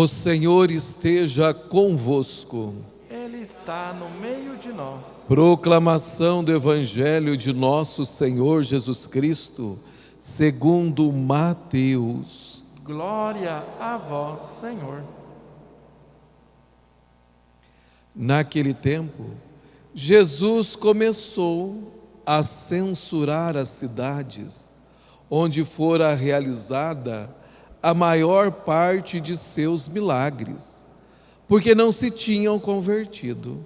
O Senhor esteja convosco. Ele está no meio de nós. Proclamação do Evangelho de nosso Senhor Jesus Cristo, segundo Mateus. Glória a vós, Senhor. Naquele tempo, Jesus começou a censurar as cidades onde fora realizada a maior parte de seus milagres, porque não se tinham convertido.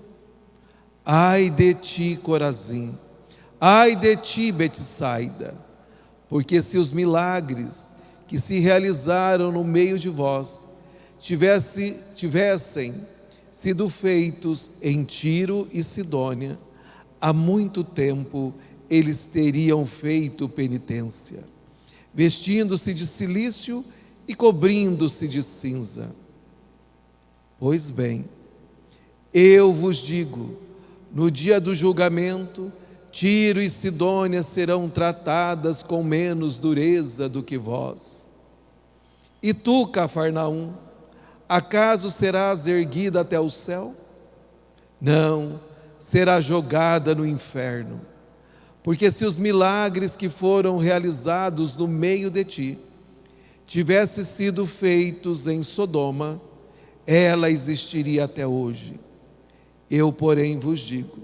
Ai de ti, Corazim! Ai de ti, Betsaida! Porque se os milagres que se realizaram no meio de vós tivessem sido feitos em Tiro e Sidônia, há muito tempo eles teriam feito penitência, vestindo-se de cilício e cobrindo-se de cinza. Pois bem, eu vos digo, no dia do julgamento, Tiro e Sidônia serão tratadas com menos dureza do que vós. E tu, Cafarnaum, acaso serás erguida até o céu? Não, será jogada no inferno. Porque se os milagres que foram realizados no meio de ti tivessem sido feitos em Sodoma, ela existiria até hoje. Eu, porém, vos digo,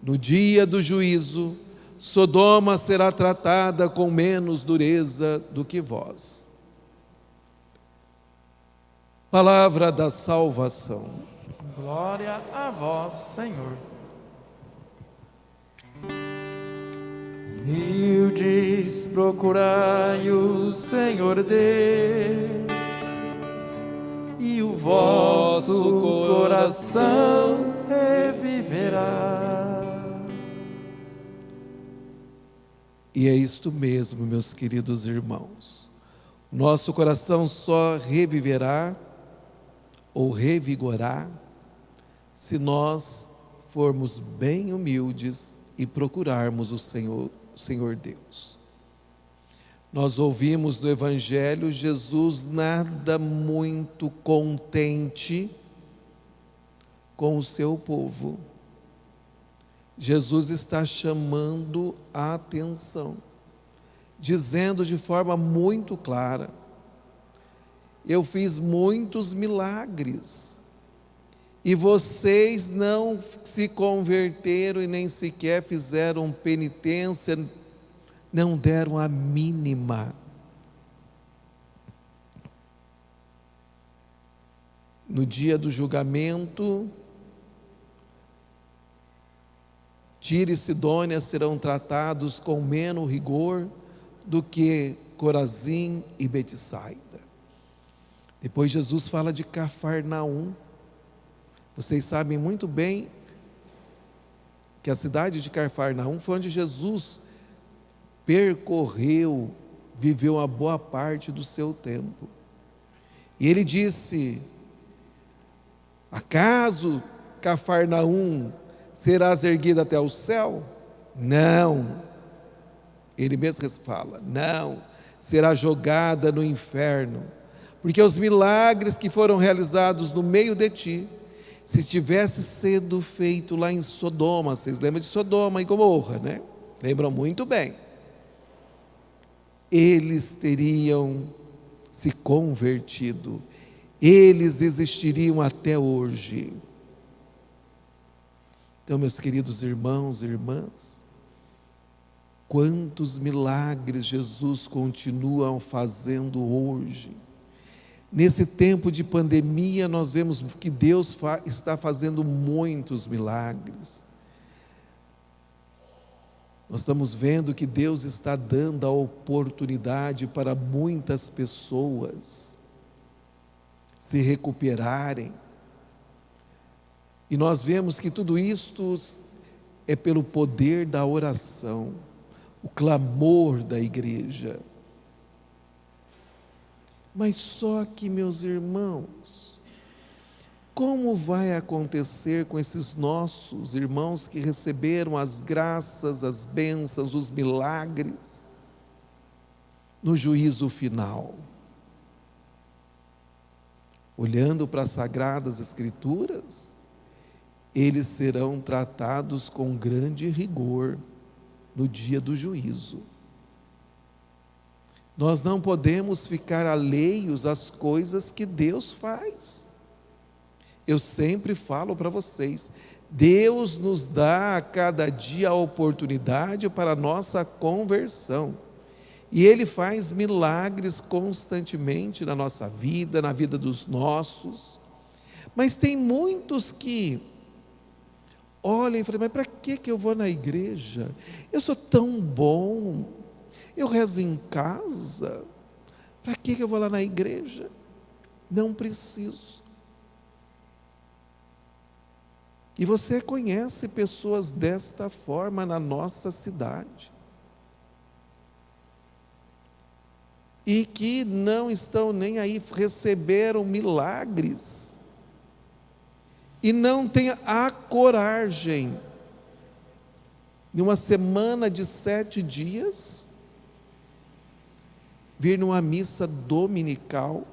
no dia do juízo, Sodoma será tratada com menos dureza do que vós. Palavra da salvação. Glória a vós, Senhor. Humildes procurai o Senhor Deus, e o vosso coração reviverá. E é isto mesmo, meus queridos irmãos. Nosso coração só reviverá ou revigorará se nós formos bem humildes e procurarmos o Senhor Deus. Nós ouvimos no Evangelho Jesus nada muito contente com o seu povo. Jesus está chamando a atenção, dizendo de forma muito clara: eu fiz muitos milagres, e vocês não se converteram e nem sequer fizeram penitência, não deram a mínima. No dia do julgamento, Tiro e Sidônia serão tratados com menos rigor do que Corazim e Betsaida. Depois Jesus fala de Cafarnaum. Vocês sabem muito bem que a cidade de Cafarnaum foi onde Jesus percorreu, viveu uma boa parte do seu tempo. E ele disse: acaso Cafarnaum serás erguida até o céu? Não. Ele mesmo fala: não, será jogada no inferno. Porque os milagres que foram realizados no meio de ti, se tivesse sido feito lá em Sodoma, vocês lembram de Sodoma e Gomorra, né? Lembram muito bem. Eles teriam se convertido, eles existiriam até hoje. Então, meus queridos irmãos e irmãs, quantos milagres Jesus continua fazendo hoje. Nesse tempo de pandemia, nós vemos que Deus está fazendo muitos milagres. Nós estamos vendo que Deus está dando a oportunidade para muitas pessoas se recuperarem. E nós vemos que tudo isto é pelo poder da oração, o clamor da igreja. Mas só que, meus irmãos, como vai acontecer com esses nossos irmãos que receberam as graças, as bênçãos, os milagres, no juízo final? olhando para as Sagradas Escrituras, eles serão tratados com grande rigor no dia do juízo. Nós não podemos ficar alheios às coisas que Deus faz. Eu sempre falo para vocês, Deus nos dá a cada dia a oportunidade para a nossa conversão. E Ele faz milagres constantemente na nossa vida, na vida dos nossos. Mas tem muitos que olham e falam, mas para que eu vou na igreja? Eu sou tão bom, eu rezo em casa, para que eu vou lá na igreja? Não preciso. E você conhece pessoas desta forma na nossa cidade. E que não estão nem aí, receberam milagres. E não têm a coragem, em uma semana de 7 dias, vir numa missa dominical,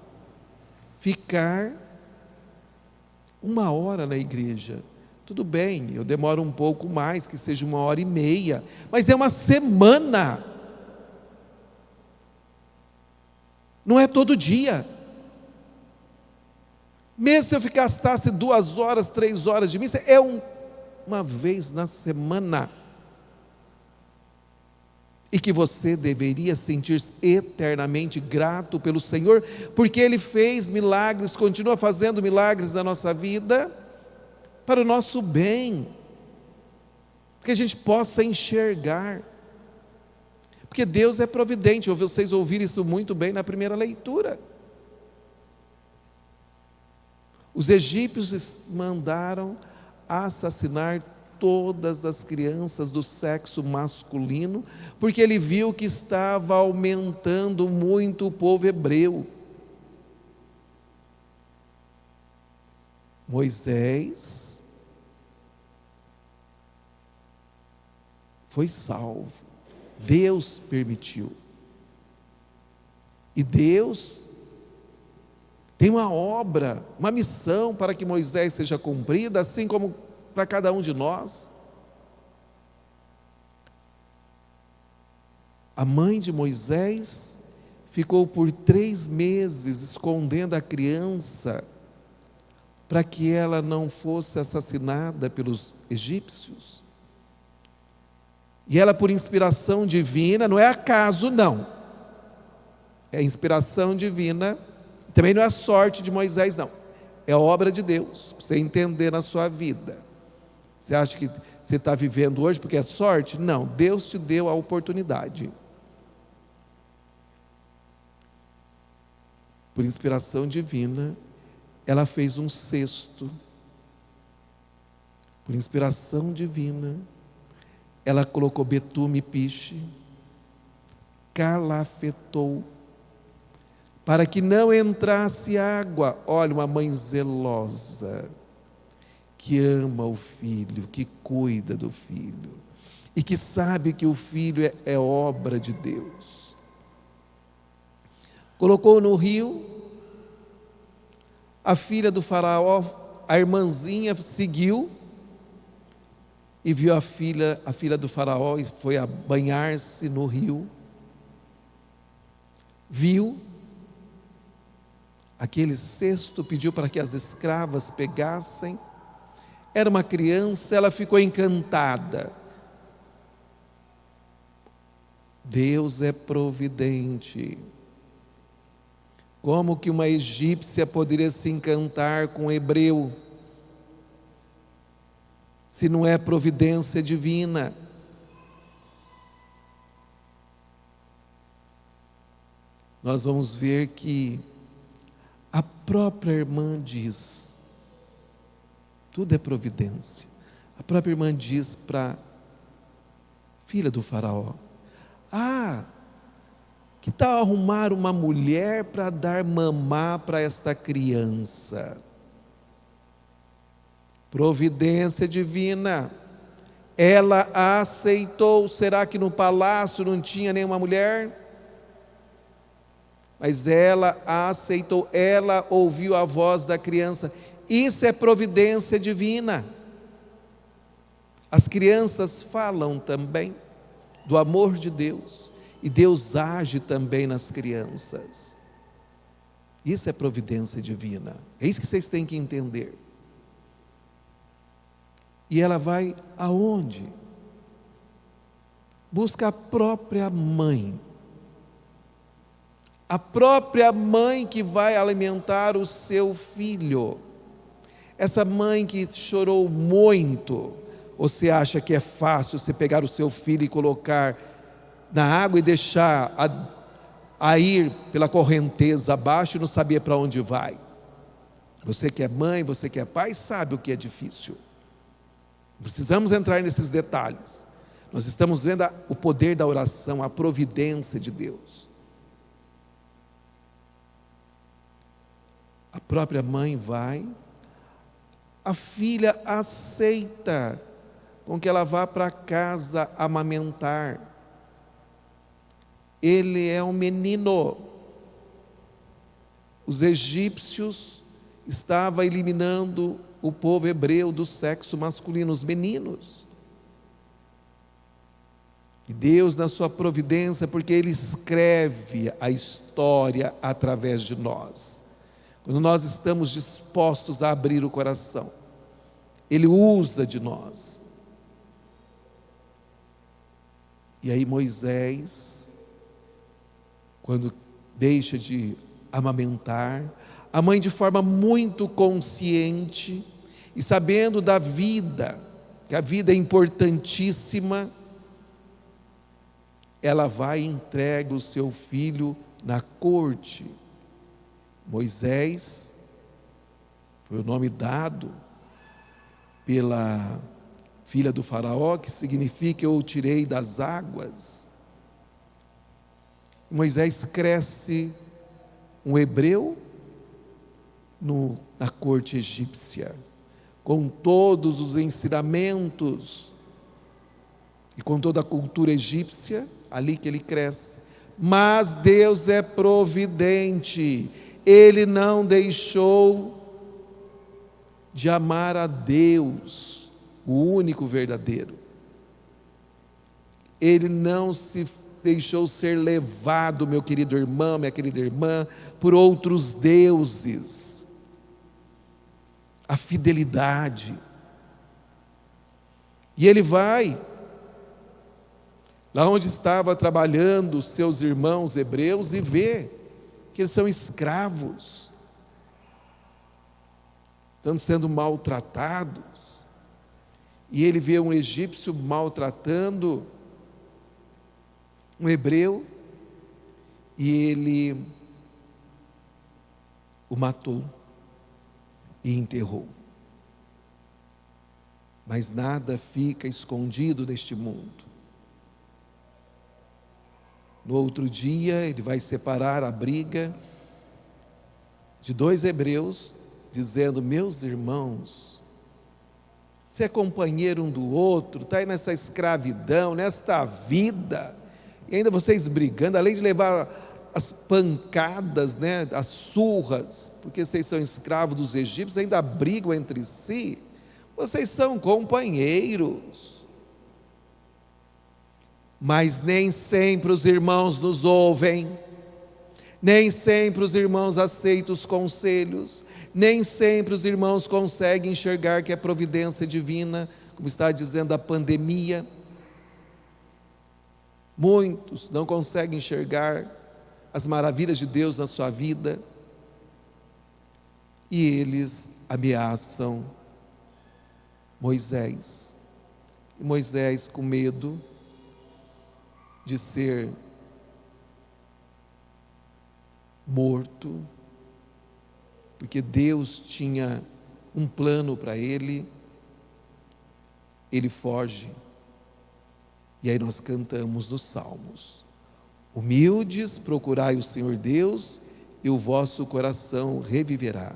ficar 1 hora na igreja. Tudo bem, eu demoro um pouco mais, que seja 1h30, mas é uma semana. Não é todo dia. Mesmo se eu gastasse 2 horas, 3 horas de missa, é uma vez na semana. E que você deveria sentir-se eternamente grato pelo Senhor, porque Ele fez milagres, continua fazendo milagres na nossa vida, para o nosso bem, que a gente possa enxergar, porque Deus é providente. Vocês ouviram isso muito bem na primeira leitura. Os egípcios mandaram assassinar todas as crianças do sexo masculino, porque ele viu que estava aumentando muito o povo hebreu. Moisés foi salvo, Deus permitiu, e Deus tem uma obra, uma missão para que Moisés seja cumprida, assim como para cada um de nós. A mãe de Moisés ficou por 3 meses escondendo a criança, para que ela não fosse assassinada pelos egípcios. E ela, por inspiração divina, não é acaso não, é inspiração divina, também não é sorte de Moisés não, é obra de Deus, para você entender na sua vida. Você acha que você está vivendo hoje porque é sorte? Não, Deus te deu a oportunidade. Por inspiração divina, ela fez um cesto. Por inspiração divina, ela colocou betume e piche, calafetou, para que não entrasse água. Olha, uma mãe zelosa, que ama o filho, que cuida do filho, e que sabe que o filho é obra de Deus. Colocou no rio. A filha do faraó, a irmãzinha, seguiu e viu a filha do faraó e foi a banhar-se no rio. Viu aquele cesto, pediu para que as escravas pegassem. Era uma criança, ela ficou encantada. Deus é providente. Como que uma egípcia poderia se encantar com um hebreu, se não é providência divina? Nós vamos ver que a própria irmã diz, tudo é providência. A própria irmã diz para a filha do faraó, que tal arrumar uma mulher para dar mamar para esta criança? Providência divina. Ela a aceitou. Será que no palácio não tinha nenhuma mulher? mas ela a aceitou, ela ouviu a voz da criança. Isso é providência divina. As crianças falam também do amor de Deus, e Deus age também nas crianças. Isso é providência divina. É isso que vocês têm que entender. E ela vai aonde? Busca a própria mãe. A própria mãe que vai alimentar o seu filho. Essa mãe que chorou muito. Você acha que é fácil você pegar o seu filho e colocar na água e deixar a ir pela correnteza abaixo e não saber para onde vai? Você que é mãe, você que é pai, sabe o que é difícil. Não precisamos entrar nesses detalhes. Nós estamos vendo o poder da oração, a providência de Deus. A própria mãe vai, a filha aceita com que ela vá para casa amamentar. Ele é um menino. Os egípcios estavam eliminando o povo hebreu do sexo masculino, os meninos. E Deus, na sua providência, porque Ele escreve a história através de nós. Quando nós estamos dispostos a abrir o coração, Ele usa de nós. E aí Moisés, quando deixa de amamentar, a mãe, de forma muito consciente e sabendo da vida, que a vida é importantíssima, ela vai e entrega o seu filho na corte. Moisés foi o nome dado pela filha do faraó, que significa eu o tirei das águas. Moisés cresce um hebreu na corte egípcia, com todos os ensinamentos e com toda a cultura egípcia, ali que ele cresce. Mas Deus é providente, Ele não deixou de amar a Deus, o único verdadeiro. Ele não se deixou ser levado, meu querido irmão, minha querida irmã, por outros deuses. A fidelidade. E ele vai lá onde estava trabalhando os seus irmãos hebreus e vê que eles são escravos, estão sendo maltratados. E ele vê um egípcio maltratando um hebreu, e ele o matou e enterrou. Mas nada fica escondido neste mundo. No outro dia, ele vai separar a briga de dois hebreus, dizendo: meus irmãos, você é companheiro um do outro, está aí nessa escravidão, nesta vida, e ainda vocês brigando, além de levar as pancadas, né, as surras, porque vocês são escravos dos egípcios, ainda brigam entre si. Vocês são companheiros. Mas nem sempre os irmãos nos ouvem, nem sempre os irmãos aceitam os conselhos, nem sempre os irmãos conseguem enxergar que é providência divina, como está dizendo a pandemia. Muitos não conseguem enxergar as maravilhas de Deus na sua vida, e eles ameaçam Moisés. E Moisés, com medo de ser morto, porque Deus tinha um plano para ele, ele foge. E aí nós cantamos nos Salmos: humildes, procurai o Senhor Deus, e o vosso coração reviverá.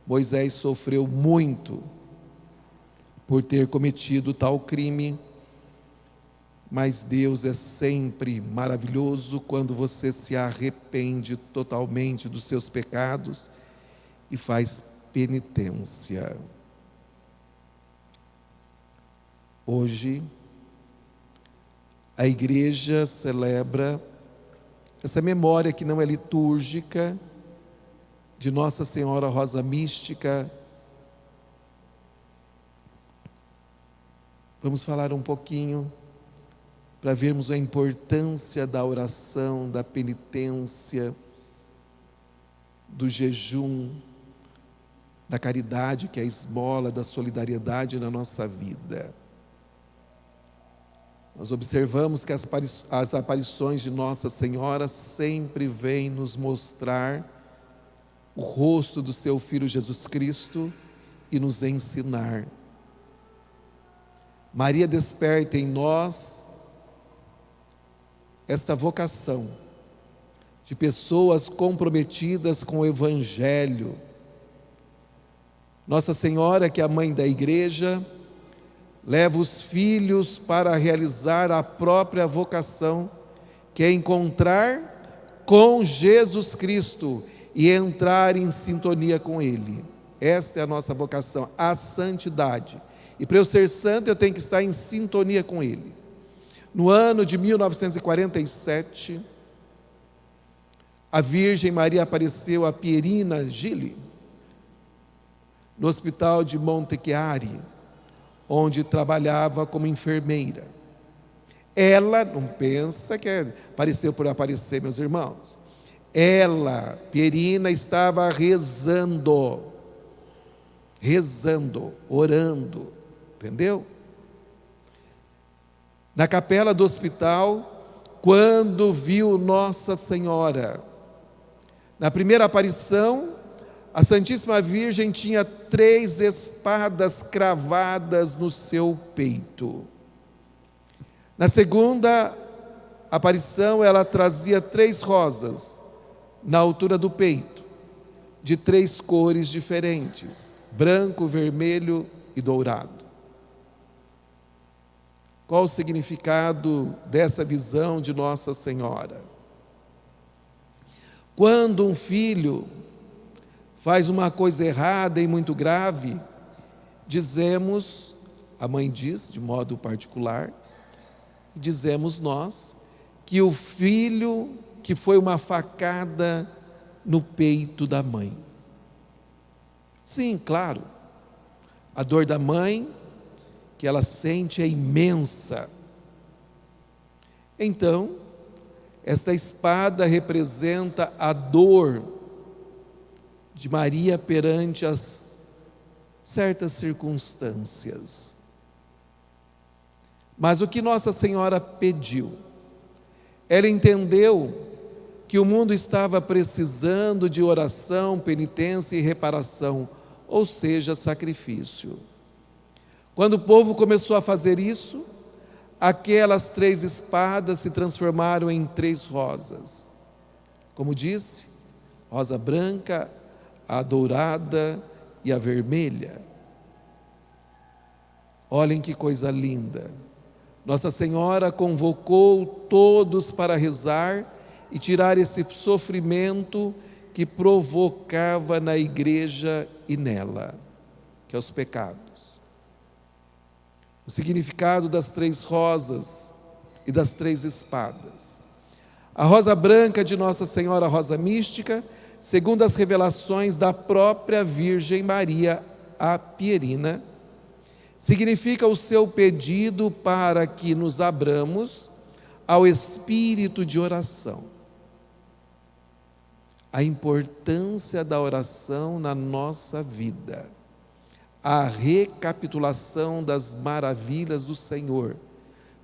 Moisés sofreu muito por ter cometido tal crime, Mas Deus é sempre maravilhoso quando você se arrepende totalmente dos seus pecados e faz penitência. Hoje, a igreja celebra essa memória que não é litúrgica de Nossa Senhora Rosa Mística. Vamos falar um pouquinho para vermos a importância da oração, da penitência, do jejum, da caridade, que é a esmola, da solidariedade na nossa vida. Nós observamos que as aparições de Nossa Senhora sempre vêm nos mostrar o rosto do seu Filho Jesus Cristo e nos ensinar. Maria desperta em nós esta vocação de pessoas comprometidas com o Evangelho. Nossa Senhora, que é a mãe da igreja, leva os filhos para realizar a própria vocação, que é encontrar com Jesus Cristo e entrar em sintonia com Ele. Esta é a nossa vocação, a santidade. E para eu ser santo, eu tenho que estar em sintonia com Ele. No ano de 1947, a Virgem Maria apareceu a Pierina Gili, no hospital de Montechiari, onde trabalhava como enfermeira. Ela, não pensa que apareceu por aparecer, meus irmãos. Ela, Pierina, estava rezando, orando, entendeu? Na capela do hospital, quando viu Nossa Senhora, na primeira aparição, a Santíssima Virgem tinha 3 espadas cravadas no seu peito. Na segunda aparição, ela trazia 3 rosas na altura do peito, de 3 cores diferentes: branco, vermelho e dourado. Qual o significado dessa visão de Nossa Senhora? Quando um filho faz uma coisa errada e muito grave, dizemos, a mãe diz de modo particular, dizemos nós, que o filho que foi uma facada no peito da mãe. Sim, claro, a dor da mãe que ela sente é imensa. Então, esta espada representa a dor de Maria perante as certas circunstâncias. Mas o que Nossa Senhora pediu? Ela entendeu que o mundo estava precisando de oração, penitência e reparação, ou seja, sacrifício. Quando o povo começou a fazer isso, aquelas 3 espadas se transformaram em 3 rosas. Como disse, rosa branca, a dourada e a vermelha. Olhem que coisa linda. Nossa Senhora convocou todos para rezar e tirar esse sofrimento que provocava na igreja e nela, que é os pecados. O significado das 3 rosas e das 3 espadas. A rosa branca de Nossa Senhora, Rosa Mística, segundo as revelações da própria Virgem Maria, a Pierina, significa o seu pedido para que nos abramos ao espírito de oração. A importância da oração na nossa vida. A recapitulação das maravilhas do Senhor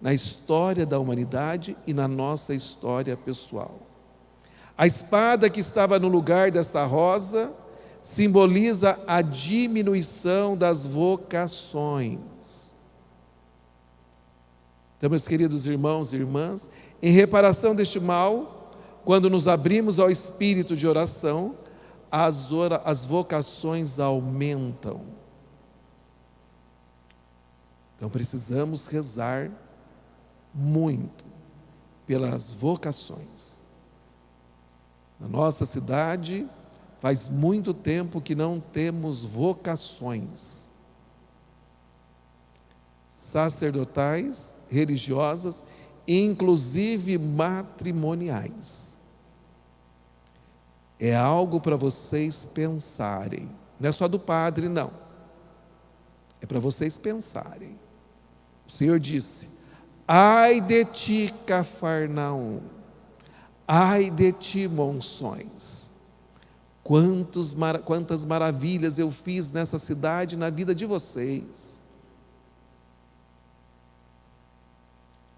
na história da humanidade e na nossa história pessoal. A espada que estava no lugar dessa rosa simboliza a diminuição das vocações. Então, meus queridos irmãos e irmãs, em reparação deste mal, quando nos abrimos ao espírito de oração, as vocações aumentam. Então precisamos rezar muito pelas vocações. Na nossa cidade, faz muito tempo que não temos vocações sacerdotais, religiosas, inclusive matrimoniais. É algo para vocês pensarem. Não é só do padre, não. É para vocês pensarem. O Senhor disse: ai de ti, Cafarnaum, ai de ti, Monções. Quantas maravilhas eu fiz nessa cidade, na vida de vocês.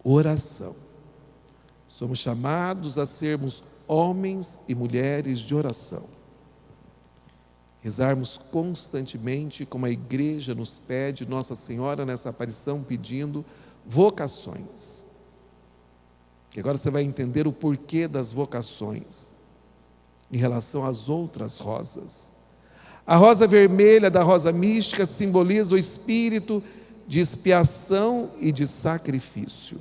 Oração. Somos chamados a sermos homens e mulheres de oração. Rezarmos constantemente, como a igreja nos pede, Nossa Senhora nessa aparição pedindo vocações. E agora você vai entender o porquê das vocações em relação às outras rosas. A rosa vermelha da rosa mística simboliza o espírito de expiação e de sacrifício.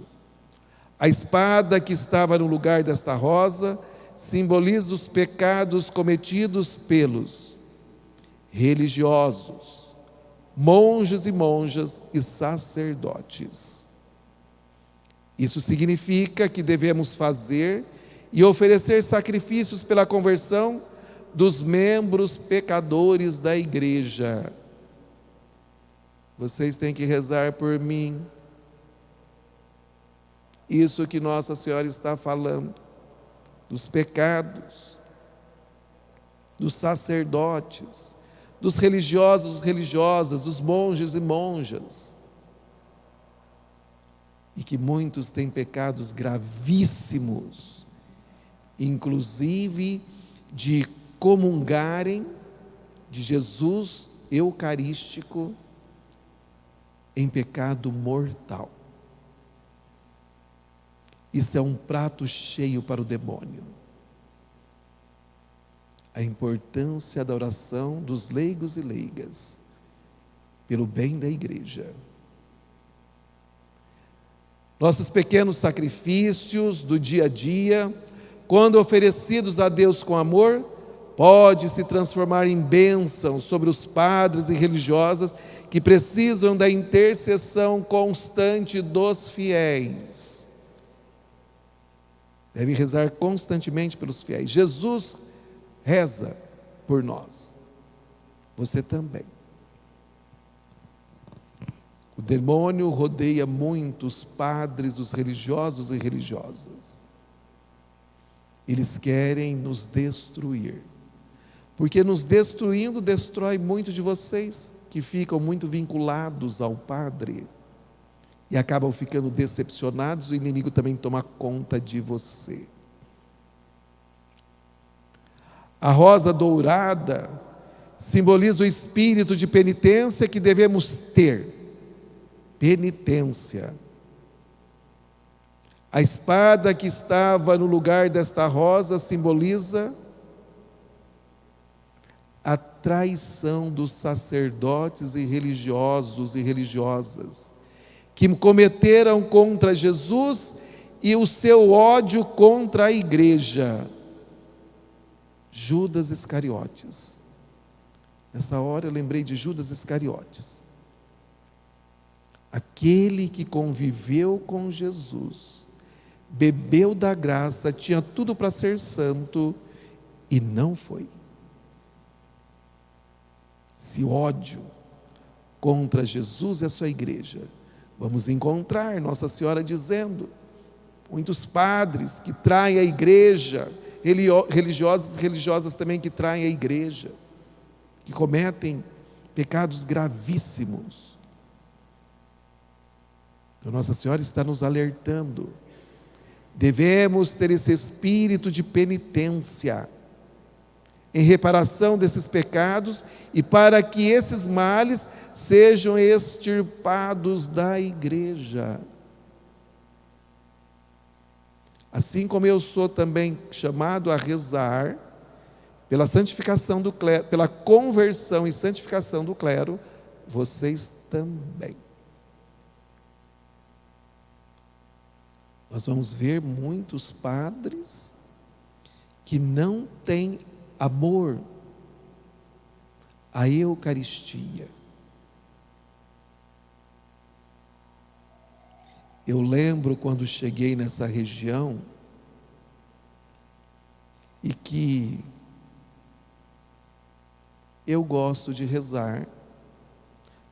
A espada que estava no lugar desta rosa simboliza os pecados cometidos pelos religiosos, monges e monjas e sacerdotes. Isso significa que devemos fazer e oferecer sacrifícios pela conversão dos membros pecadores da igreja. Vocês têm que rezar por mim. Isso que Nossa Senhora está falando, dos pecados, dos sacerdotes, dos religiosos, religiosas, dos monges e monjas. E que muitos têm pecados gravíssimos, inclusive de comungarem de Jesus eucarístico em pecado mortal. Isso é um prato cheio para o demônio. A importância da oração dos leigos e leigas, pelo bem da igreja. Nossos pequenos sacrifícios do dia a dia, quando oferecidos a Deus com amor, pode se transformar em bênção sobre os padres e religiosas que precisam da intercessão constante dos fiéis. Deve rezar constantemente pelos fiéis. Jesus reza por nós. Você também. O demônio rodeia muitos padres, os religiosos e religiosas. Eles querem nos destruir. Porque nos destruindo, destrói muito de vocês, que ficam muito vinculados ao padre. E acabam ficando decepcionados, o inimigo também toma conta de você. A rosa dourada simboliza o espírito de penitência que devemos ter. Penitência. A espada que estava no lugar desta rosa simboliza a traição dos sacerdotes e religiosos e religiosas, que cometeram contra Jesus e o seu ódio contra a igreja. Judas Iscariotes. Nessa hora eu lembrei de Judas Iscariotes. Aquele que conviveu com Jesus, bebeu da graça, tinha tudo para ser santo e não foi. Esse ódio contra Jesus e a sua igreja, vamos encontrar Nossa Senhora dizendo, muitos padres que traem a igreja, religiosos e religiosas também que traem a igreja, que cometem pecados gravíssimos. Então Nossa Senhora está nos alertando, devemos ter esse espírito de penitência, em reparação desses pecados e para que esses males sejam extirpados da igreja. Assim como eu sou também chamado a rezar pela santificação do clero, pela conversão e santificação do clero, vocês também. nós vamos ver muitos padres que não têm amor à Eucaristia. Eu lembro quando cheguei nessa região e que eu gosto de rezar,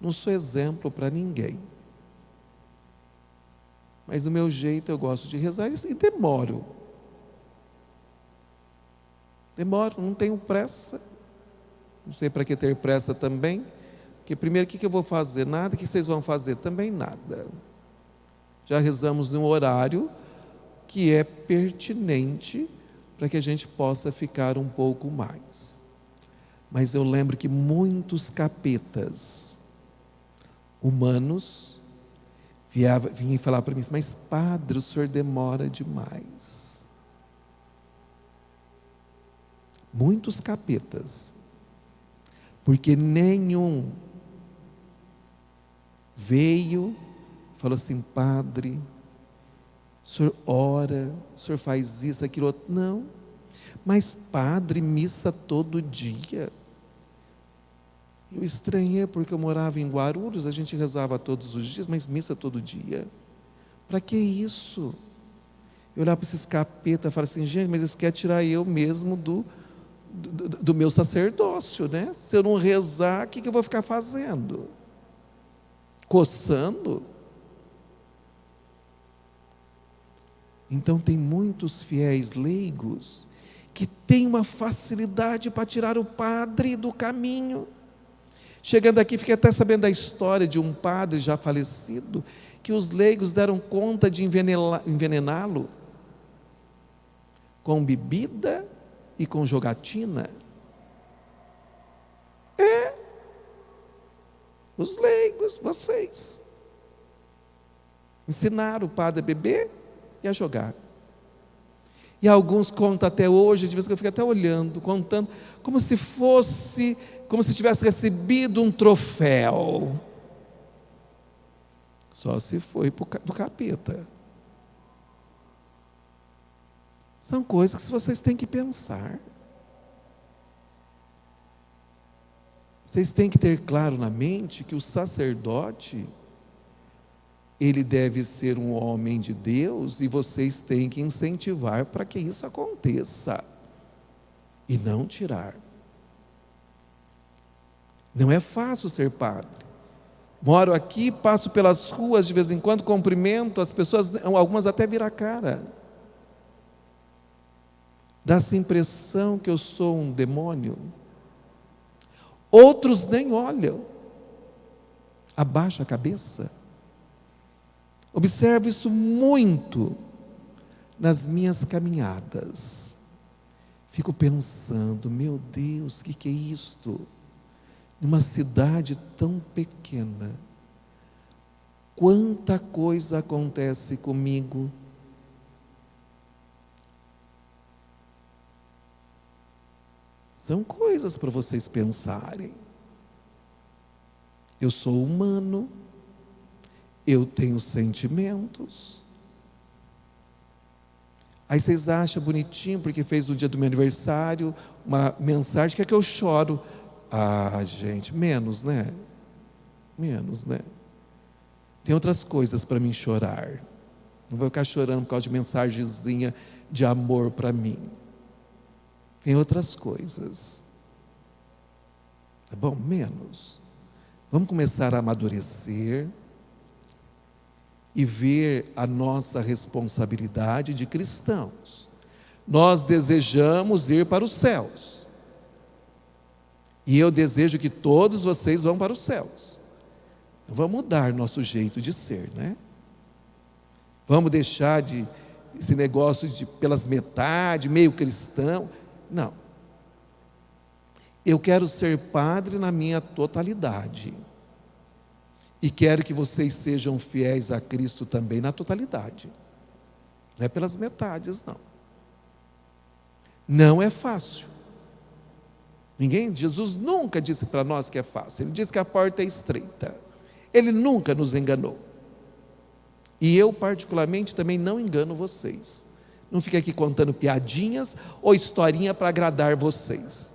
não sou exemplo para ninguém, mas do meu jeito eu gosto de rezar e demoro, não tenho pressa, não sei para que ter pressa também, porque primeiro o que eu vou fazer? Nada. O que vocês vão fazer? Também nada. Já rezamos num horário que é pertinente para que a gente possa ficar um pouco mais. Mas eu lembro que muitos capetas humanos vinham falar para mim, mas padre, o senhor demora demais. Muitos capetas, porque nenhum veio, falou assim, padre, o senhor ora, o senhor faz isso, aquilo outro. Não, mas padre, missa todo dia. Eu estranhei porque eu morava em Guarulhos, a gente rezava todos os dias, mas missa todo dia. Para que isso? Eu olhava para esses capetas e falava assim, gente, mas eles querem tirar eu mesmo do meu sacerdócio, né? Se eu não rezar, o que eu vou ficar fazendo? Coçando? Então tem muitos fiéis leigos que têm uma facilidade para tirar o padre do caminho. Chegando aqui, fiquei até sabendo da história de um padre já falecido, que os leigos deram conta de envenená-lo com bebida e com jogatina. Os leigos, vocês, ensinaram o padre a beber e a jogar. E alguns contam até hoje, de vez em quando eu fico até olhando, contando, como se tivesse recebido um troféu. Só se foi do capeta. São coisas que vocês têm que pensar. Vocês têm que ter claro na mente que o sacerdote, ele deve ser um homem de Deus e vocês têm que incentivar para que isso aconteça e não tirar. Não é fácil ser padre. Moro aqui, passo pelas ruas de vez em quando, cumprimento as pessoas, algumas até viram a cara. Dá-se impressão que eu sou um demônio. Outros nem olham, abaixa a cabeça. Observo isso muito nas minhas caminhadas. Fico pensando, meu Deus, o que é isto? Numa cidade tão pequena, quanta coisa acontece comigo. São coisas para vocês pensarem. Eu sou humano, eu tenho sentimentos. Aí vocês acham bonitinho, porque fez no dia do meu aniversário uma mensagem, quer que eu choro. Ah, gente, menos, né? Menos, né? Tem outras coisas para mim chorar. Não vou ficar chorando por causa de mensagenzinha de amor para mim. Tem outras coisas. Tá bom? Menos. Vamos começar a amadurecer e ver a nossa responsabilidade de cristãos. Nós desejamos ir para os céus. E eu desejo que todos vocês vão para os céus. Vamos mudar nosso jeito de ser, né? Vamos deixar esse negócio de pelas metades, meio cristão. Não. Eu quero ser padre na minha totalidade. E quero que vocês sejam fiéis a Cristo também na totalidade. Não é pelas metades, não. Não é fácil. Jesus nunca disse para nós que é fácil. Ele disse que a porta é estreita. Ele nunca nos enganou. E eu, particularmente, também não engano vocês. Não fico aqui contando piadinhas ou historinha para agradar vocês.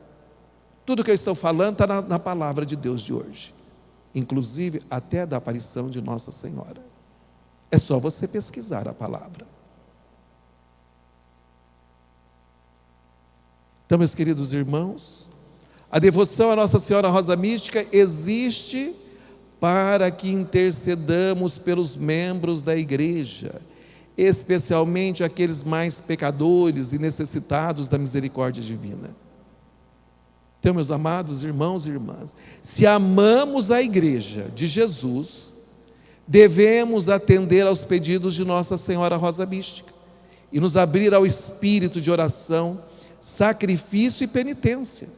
Tudo que eu estou falando está na palavra de Deus de hoje. Inclusive até da aparição de Nossa Senhora. É só você pesquisar a palavra. Então, meus queridos irmãos, a devoção à Nossa Senhora Rosa Mística existe para que intercedamos pelos membros da igreja, especialmente aqueles mais pecadores e necessitados da misericórdia divina. Então, meus amados irmãos e irmãs, se amamos a igreja de Jesus, devemos atender aos pedidos de Nossa Senhora Rosa Mística e nos abrir ao espírito de oração, sacrifício e penitência.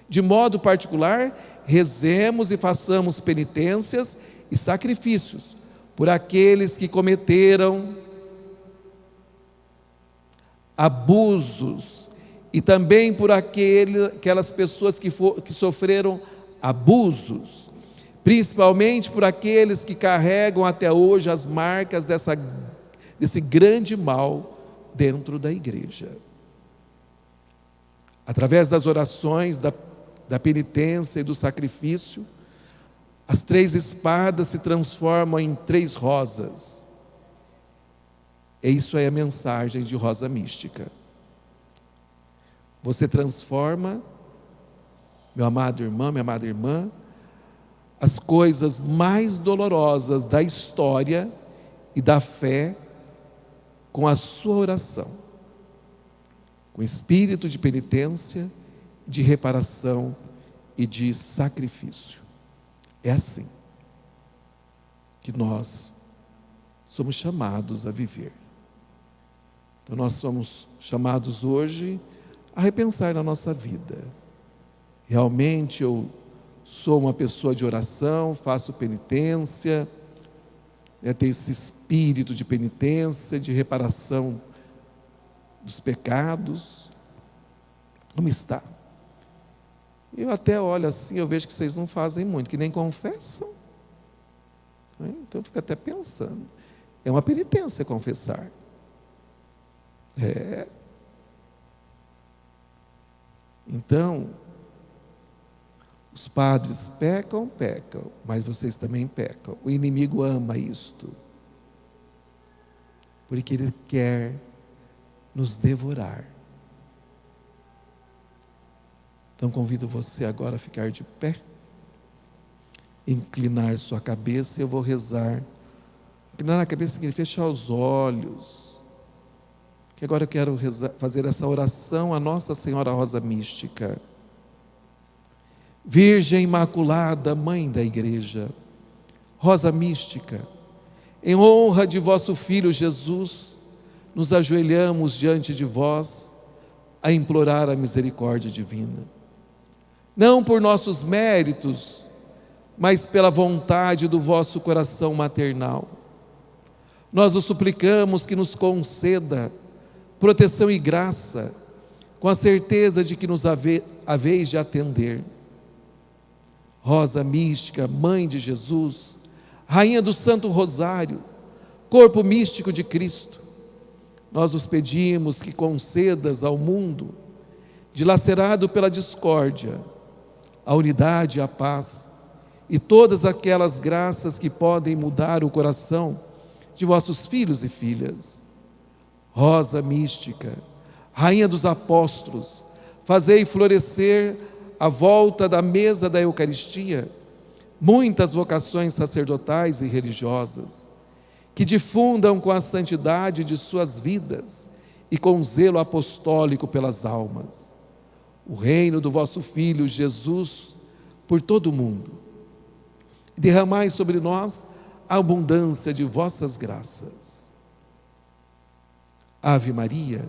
De modo particular, rezemos e façamos penitências e sacrifícios por aqueles que cometeram abusos e também por aquelas pessoas que sofreram abusos, principalmente por aqueles que carregam até hoje as marcas desse grande mal dentro da igreja. Através das orações, da penitência e do sacrifício, as 3 espadas se transformam em 3 rosas. E isso é a mensagem de Rosa Mística. Você transforma, meu amado irmão, minha amada irmã, as coisas mais dolorosas da história e da fé com a sua oração, com espírito de penitência, de reparação e de sacrifício. É assim que nós somos chamados a viver. Então nós somos chamados hoje a repensar na nossa vida. Realmente eu sou uma pessoa de oração, faço penitência, tenho esse espírito de penitência, de reparação dos pecados. Como está? Eu até olho assim, eu vejo que vocês não fazem muito, que nem confessam. Então eu fico até pensando. É uma penitência confessar. Então, os padres pecam, mas vocês também pecam. O inimigo ama isto, porque ele quer nos devorar. Então convido você agora a ficar de pé, inclinar sua cabeça, e eu vou rezar. Inclinar a cabeça significa fechar os olhos, que agora eu quero fazer essa oração a Nossa Senhora Rosa Mística. Virgem Imaculada, Mãe da Igreja, Rosa Mística, em honra de vosso Filho Jesus, nos ajoelhamos diante de vós a implorar a misericórdia divina. Não por nossos méritos, mas pela vontade do vosso coração maternal. Nós o suplicamos que nos conceda proteção e graça, com a certeza de que nos haveis de atender. Rosa Mística, Mãe de Jesus, Rainha do Santo Rosário, Corpo místico de Cristo, nós os pedimos que concedas ao mundo, dilacerado pela discórdia, a unidade e a paz, e todas aquelas graças que podem mudar o coração de vossos filhos e filhas. Rosa Mística, Rainha dos Apóstolos, fazei florescer à volta da mesa da Eucaristia muitas vocações sacerdotais e religiosas, que difundam com a santidade de suas vidas e com zelo apostólico pelas almas o reino do vosso Filho Jesus por todo o mundo. Derramai sobre nós a abundância de vossas graças. Ave Maria,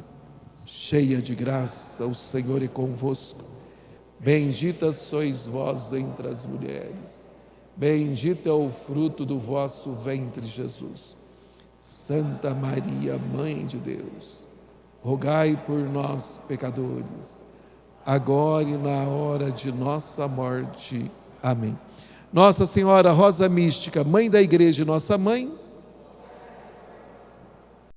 cheia de graça, o Senhor é convosco. Bendita sois vós entre as mulheres, bendito é o fruto do vosso ventre, Jesus. Santa Maria, Mãe de Deus, rogai por nós, pecadores, agora e na hora de nossa morte. Amém. Nossa Senhora Rosa Mística, Mãe da Igreja e nossa Mãe,